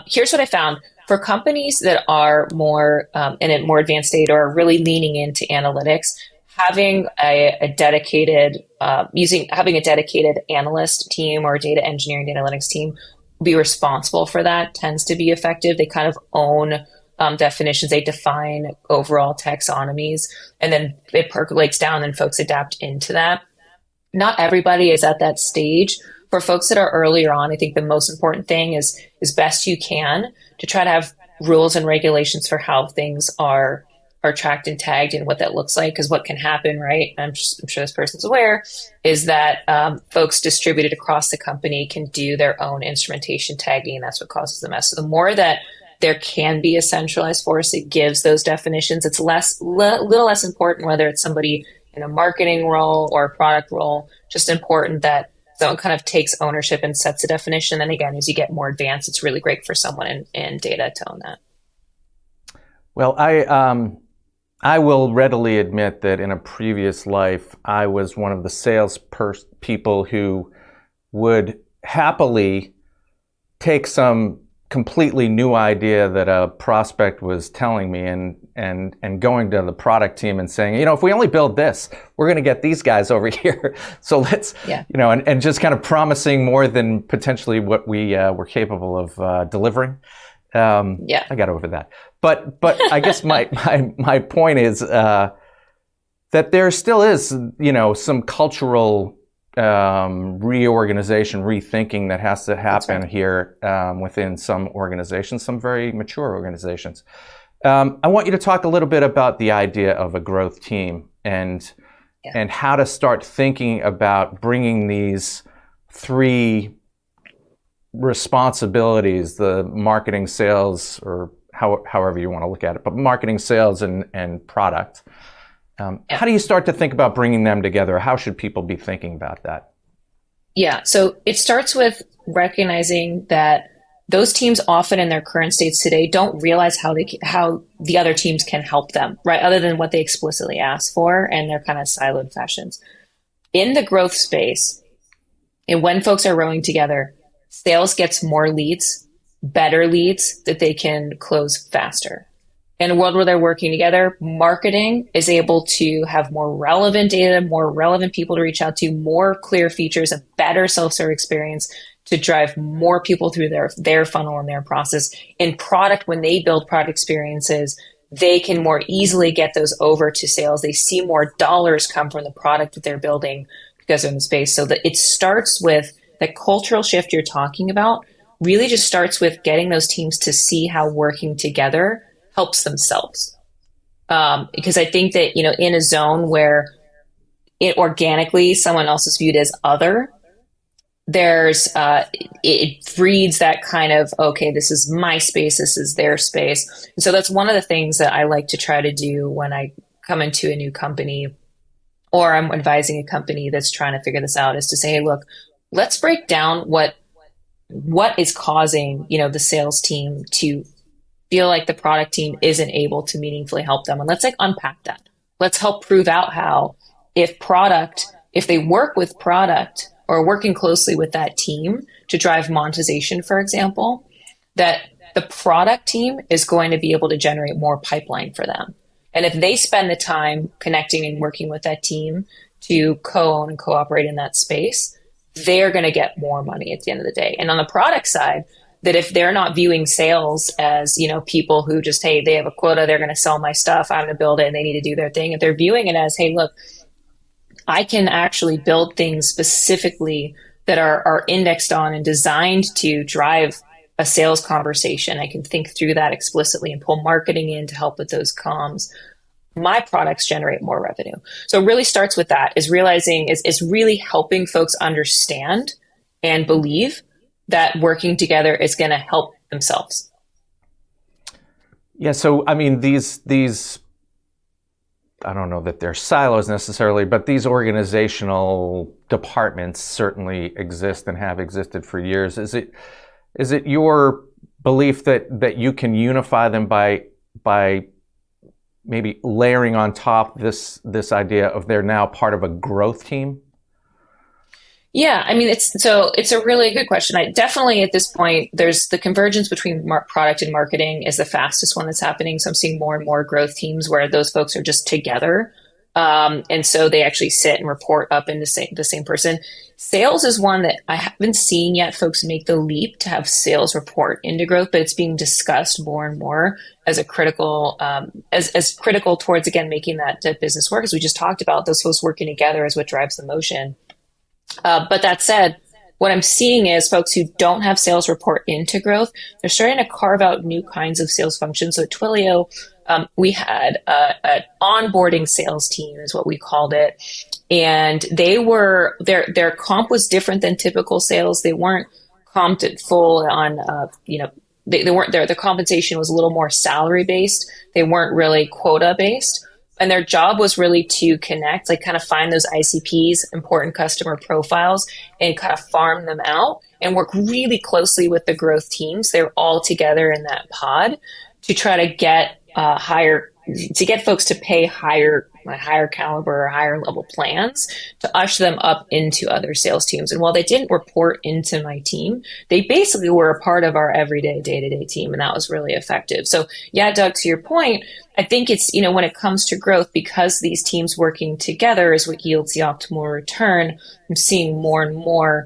here's what I found. For companies that are more in a more advanced state or are really leaning into analytics, having a dedicated analyst team or data engineering, data analytics team be responsible for that tends to be effective. They kind of own definitions. They define overall taxonomies, and then it percolates down and folks adapt into that. Not everybody is at that stage. For folks that are earlier on, I think the most important thing is best you can to try to have rules and regulations for how things are tracked and tagged and what that looks like. Because what can happen, right? I'm sure this person's aware, is that folks distributed across the company can do their own instrumentation tagging, and that's what causes the mess. So the more that there can be a centralized force that gives those definitions, it's little less important whether it's somebody in a marketing role or a product role. Just important that someone kind of takes ownership and sets a definition. And again, as you get more advanced, it's really great for someone in data to own that. Well, I will readily admit that in a previous life, I was one of the sales people who would happily take some completely new idea that a prospect was telling me and going to the product team and saying, if we only build this, we're going to get these guys over here. So let's, and just kind of promising more than potentially what we were capable of delivering. I got over that. But I guess my point is that there still is, some cultural reorganization, rethinking that has to happen here within some organizations, some very mature organizations. I want you to talk a little bit about the idea of a growth team and how to start thinking about bringing these three responsibilities, the marketing, sales, or however you want to look at it, but marketing, sales, and product. How do you start to think about bringing them together? How should people be thinking about that? Yeah, so it starts with recognizing that those teams often in their current states today don't realize how the other teams can help them, right? Other than what they explicitly ask for, and they're kind of siloed fashions. In the growth space, and when folks are rowing together, sales gets more leads, better leads that they can close faster. In a world where they're working together, marketing is able to have more relevant data, more relevant people to reach out to, more clear features, a better self-serve experience to drive more people through their funnel and their process. In product, when they build product experiences, they can more easily get those over to sales. They see more dollars come from the product that they're building because they're in the space. So that it starts with the cultural shift you're talking about, really just starts with getting those teams to see how working together helps themselves. Because I think that, in a zone where it organically someone else is viewed as other, there's it breeds that kind of, okay, this is my space, this is their space. And so that's one of the things that I like to try to do when I come into a new company or I'm advising a company that's trying to figure this out, is to say, hey, look, let's break down what is causing, the sales team to feel like the product team isn't able to meaningfully help them. And let's unpack that. Let's help prove out how if they work with product or working closely with that team to drive monetization, for example, that the product team is going to be able to generate more pipeline for them. And if they spend the time connecting and working with that team to co-own and cooperate in that space, they're going to get more money at the end of the day. And on the product side, that if they're not viewing sales as, people who just, hey, they have a quota, they're going to sell my stuff, I'm going to build it, and they need to do their thing. If they're viewing it as, hey, look, I can actually build things specifically that are indexed on and designed to drive a sales conversation. I can think through that explicitly and pull marketing in to help with those comms. My products generate more revenue. So it really starts with that, is realizing, is really helping folks understand and believe that working together is going to help themselves. Yeah. So, I mean, these, I don't know that they're silos necessarily, but these organizational departments certainly exist and have existed for years. Is it your belief that you can unify them by maybe layering on top this idea of they're now part of a growth team? Yeah, I mean, it's a really good question. I definitely, at this point, there's the convergence between product and marketing is the fastest one that's happening. So I'm seeing more and more growth teams where those folks are just together. And so they actually sit and report up into the same person. Sales is one that I haven't seen yet folks make the leap to have sales report into growth, but it's being discussed more and more as a critical, as critical towards, again, making that business work. As we just talked about, those folks working together is what drives the motion. But that said, what I'm seeing is folks who don't have sales report into growth, they're starting to carve out new kinds of sales functions. So at Twilio, we had an onboarding sales team is what we called it. And their comp was different than typical sales. They weren't comped at full on, they weren't their compensation was a little more salary based. They weren't really quota based. And their job was really to connect, kind of find those ICPs, important customer profiles, and kind of farm them out and work really closely with the growth teams. They're all together in that pod to try to get get folks to pay higher caliber or higher level plans to usher them up into other sales teams. And while they didn't report into my team, they basically were a part of our everyday day-to-day team. And that was really effective. So yeah, Doug, to your point, I think it's, when it comes to growth, because these teams working together is what yields the optimal return. I'm seeing more and more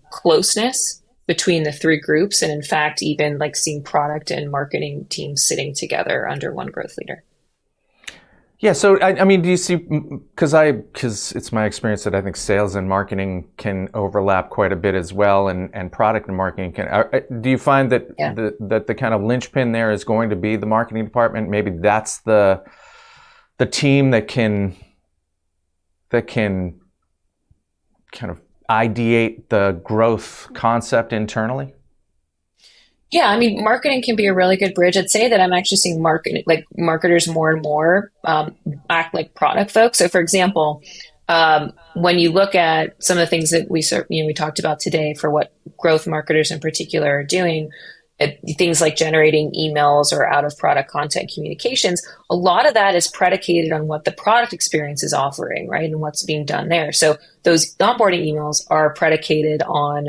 closeness between the three groups. And in fact, even seeing product and marketing teams sitting together under one growth leader. Yeah. So, I mean, do you see, because it's my experience that I think sales and marketing can overlap quite a bit as well, and product and marketing can. Do you find that the kind of linchpin there is going to be the marketing department? Maybe that's the team that can kind of ideate the growth concept internally? Yeah, I mean, marketing can be a really good bridge. I'd say that I'm actually seeing marketers more and more act like product folks. So, for example, when you look at some of the things that we talked about today for what growth marketers in particular are doing, things like generating emails or out of product content communications, a lot of that is predicated on what the product experience is offering, right? And what's being done there. So those onboarding emails are predicated on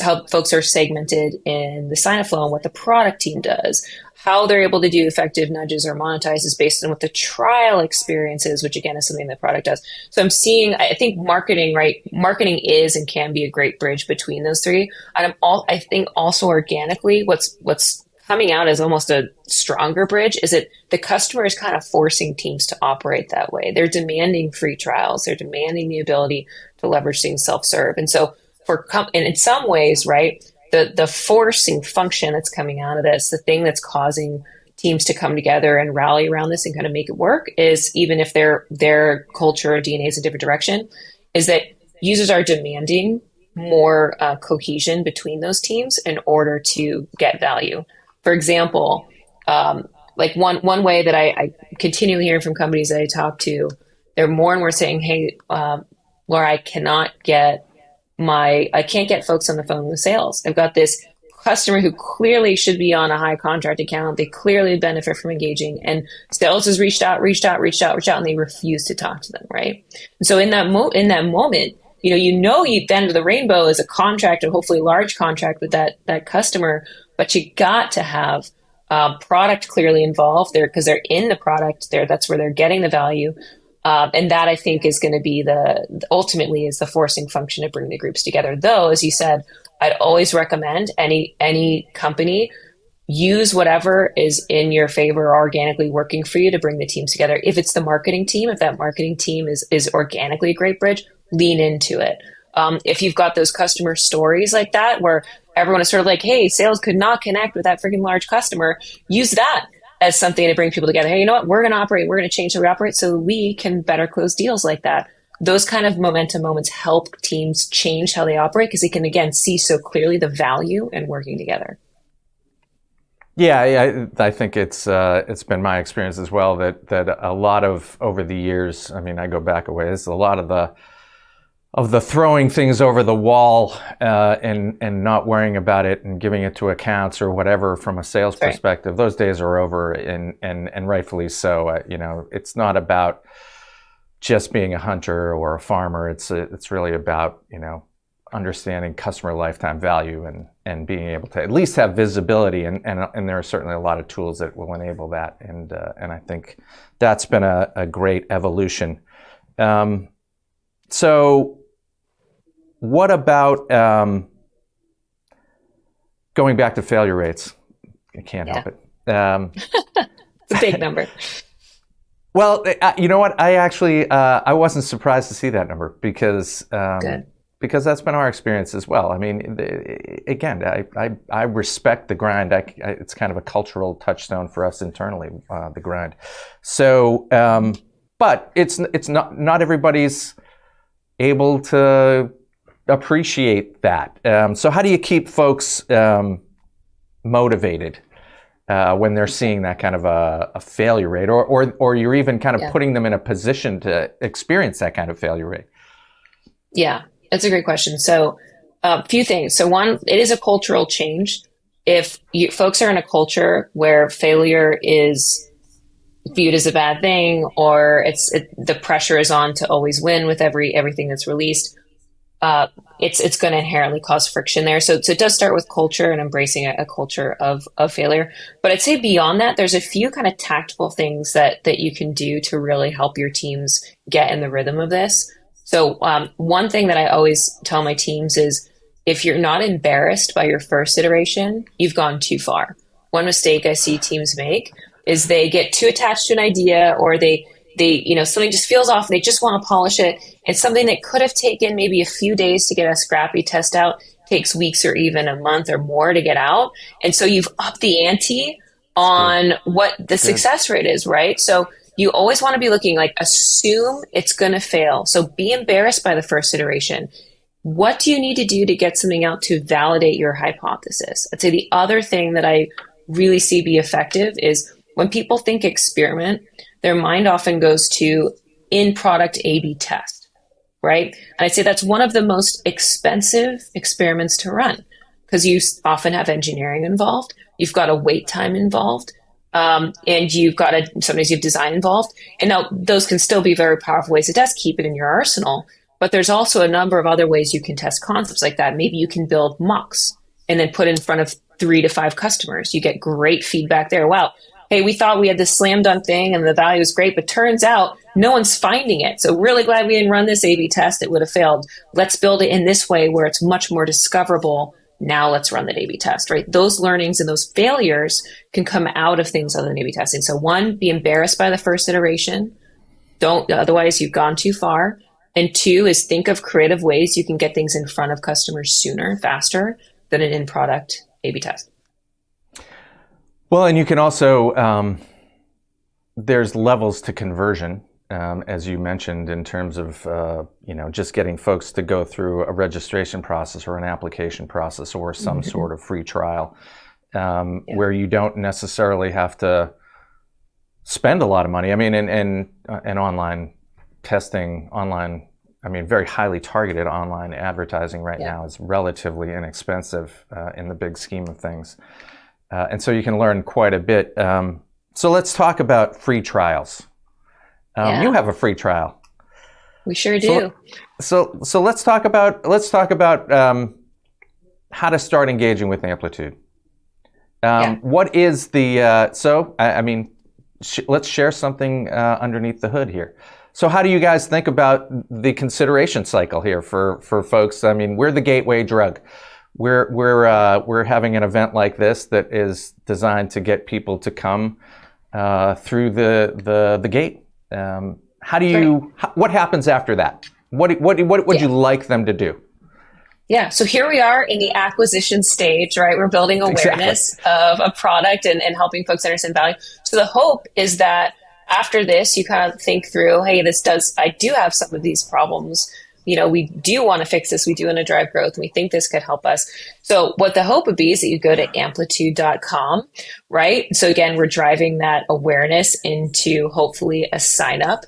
how folks are segmented in the sign-up flow and what the product team does. How they're able to do effective nudges or monetize is based on what the trial experience is, which again is something the product does. So I'm seeing, I think marketing is and can be a great bridge between those three. And I think also organically, what's coming out as almost a stronger bridge is that the customer is kind of forcing teams to operate that way. They're demanding free trials. They're demanding the ability to leverage things self-serve. And so and in some ways, right, the forcing function that's coming out of this, the thing that's causing teams to come together and rally around this and kind of make it work is, even if their culture or DNA is a different direction, is that users are demanding more cohesion between those teams in order to get value. For example, one way that I continually hear from companies that I talk to they're more and more saying, hey, Laura, I can't get folks on the phone with sales. I've got this customer who clearly should be on a high contract account. They clearly benefit from engaging, and sales has reached out, and they refuse to talk to them, right? And so in that moment, the end of the rainbow is a contract, and hopefully a large contract with that customer, but you got to have product clearly involved there because they're in the product there. That's where they're getting the value. And that I think is going to be ultimately is the forcing function to bring the groups together. Though, as you said, I'd always recommend any company use whatever is in your favor or organically working for you to bring the teams together. If it's the marketing team, if that marketing team is organically a great bridge, lean into it. If you've got those customer stories like that, where everyone is sort of like, hey, sales could not connect with that freaking large customer, use that as something to bring people together. Hey, you know what? We're going to change how we operate so we can better close deals like that. Those kind of momentum moments help teams change how they operate because they can, again, see so clearly the value in working together. Yeah, I think it's been my experience as well that a lot of over the years, I mean, I go back a ways, a lot of the throwing things over the wall and not worrying about it and giving it to accounts or whatever from a sales perspective, those days are over, and rightfully so. It's not about just being a hunter or a farmer. It's really about understanding customer lifetime value and being able to at least have visibility, and there are certainly a lot of tools that will enable that, and I think that's been a great evolution. So what about going back to failure rates? I can't help it. It's a big number. Well, you know what? I actually I wasn't surprised to see that number because that's been our experience as well. I mean, again, I respect the grind. It's kind of a cultural touchstone for us internally, the grind. So, but it's not everybody's able to appreciate that. So how do you keep folks motivated when they're seeing that kind of a failure rate, or you're even kind of putting them in a position to experience that kind of failure rate? Yeah, that's a great question. So a few things. So one, it is a cultural change. If folks are in a culture where failure is viewed as a bad thing, or the pressure is on to always win with everything that's released, it's going to inherently cause friction there. So it does start with culture and embracing a culture of failure. But I'd say beyond that, there's a few kind of tactical things that you can do to really help your teams get in the rhythm of this. So one thing that I always tell my teams is, if you're not embarrassed by your first iteration, you've gone too far. One mistake I see teams make is they get too attached to an idea, or they something just feels off and they just want to polish it. And something that could have taken maybe a few days to get a scrappy test out takes weeks or even a month or more to get out. And so you've upped the ante on what the success rate is, right? So you always want to be looking like, assume it's going to fail. So be embarrassed by the first iteration. What do you need to do to get something out to validate your hypothesis? I'd say the other thing that I really see be effective is when people think experiment, their mind often goes to in-product A/B test, right? And I'd say that's one of the most expensive experiments to run because you often have engineering involved. You've got a wait time involved. And you've got sometimes you have design involved. And now those can still be very powerful ways to test, keep it in your arsenal. But there's also a number of other ways you can test concepts like that. Maybe you can build mocks and then put in front of 3 to 5 customers. You get great feedback there. Wow. Hey, we thought we had this slam dunk thing and the value was great, but turns out no one's finding it. So really glad we didn't run this A/B test. It would have failed. Let's build it in this way where it's much more discoverable. Now let's run that A/B test, right? Those learnings and those failures can come out of things other than A/B testing. So one, be embarrassed by the first iteration. Otherwise you've gone too far. And 2 is think of creative ways you can get things in front of customers sooner, faster than an in-product A/B test. Well, and you can also, there's levels to conversion, as you mentioned, in terms of, just getting folks to go through a registration process or an application process or some sort of free trial, where you don't necessarily have to spend a lot of money. I mean, and online testing online, I mean, very highly targeted online advertising right now is relatively inexpensive in the big scheme of things. And so you can learn quite a bit. So let's talk about free trials. You have a free trial. We sure do. So let's talk about how to start engaging with Amplitude. What is the let's share something underneath the hood here. So how do you guys think about the consideration cycle here for folks? I mean, we're the gateway drug. We're having an event like this that is designed to get people to come through the gate. What happens after that? What would you like them to do? Yeah, so here we are in the acquisition stage, right? We're building awareness of a product and helping folks understand value. So the hope is that after this, you kind of think through, hey, I do have some of these problems. We do want to fix this. We do want to drive growth. And we think this could help us. So what the hope would be is that you go to amplitude.com, right? So again, we're driving that awareness into hopefully a sign up.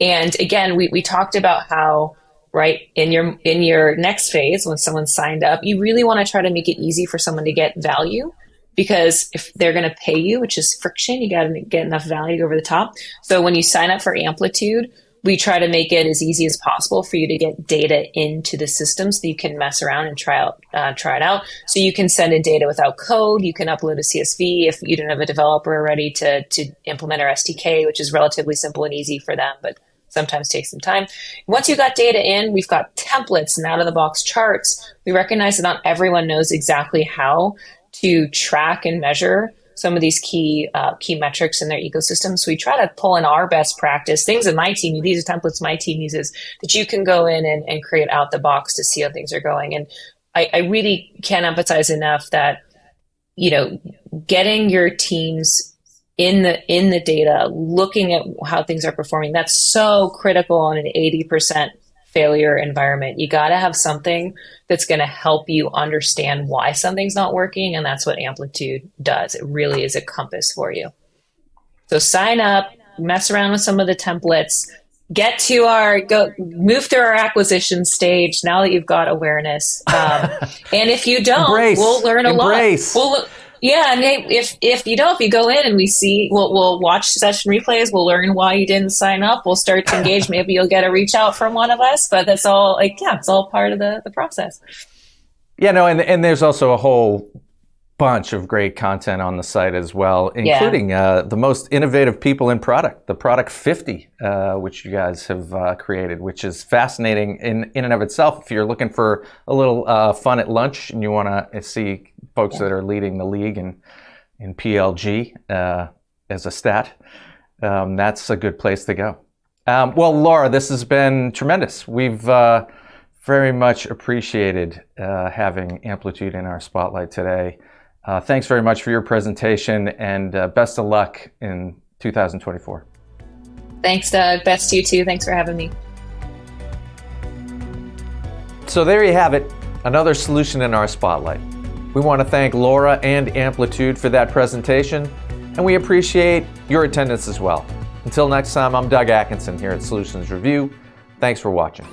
And again, we talked about how, right, in your next phase, when someone signed up, you really want to try to make it easy for someone to get value. Because if they're going to pay you, which is friction, you got to get enough value over the top. So when you sign up for Amplitude, we try to make it as easy as possible for you to get data into the system so you can mess around and try it out. So you can send in data without code. You can upload a CSV if you don't have a developer ready to implement our SDK, which is relatively simple and easy for them, but sometimes takes some time. Once you got data in, we've got templates and out-of-the-box charts. We recognize that not everyone knows exactly how to track and measure some of these key metrics in their ecosystem. So we try to pull in our best practice, things that my team, these are templates my team uses, that you can go in and create out the box to see how things are going. And I really can't emphasize enough that, getting your teams in the data, looking at how things are performing, that's so critical on an 80% failure environment. You got to have something that's going to help you understand why something's not working. And that's what Amplitude does. It really is a compass for you. So sign up, mess around with some of the templates, move through our acquisition stage now that you've got awareness. And if you don't, we'll learn a lot. Yeah, and if you go in and we see, we'll watch session replays, we'll learn why you didn't sign up, we'll start to engage, maybe you'll get a reach out from one of us, but that's all, it's all part of the process. Yeah, no, and there's also a whole bunch of great content on the site as well, including the most innovative people in product, the Product 50, which you guys have created, which is fascinating in and of itself. If you're looking for a little fun at lunch and you want to see folks that are leading the league in PLG as a stat, that's a good place to go. Well, Laura, this has been tremendous. We've very much appreciated having Amplitude in our spotlight today. Thanks very much for your presentation, and best of luck in 2024. Thanks, Doug. Best to you too. Thanks for having me. So there you have it, another solution in our spotlight. We want to thank Laura and Amplitude for that presentation, and we appreciate your attendance as well. Until next time, I'm Doug Atkinson here at Solutions Review. Thanks for watching.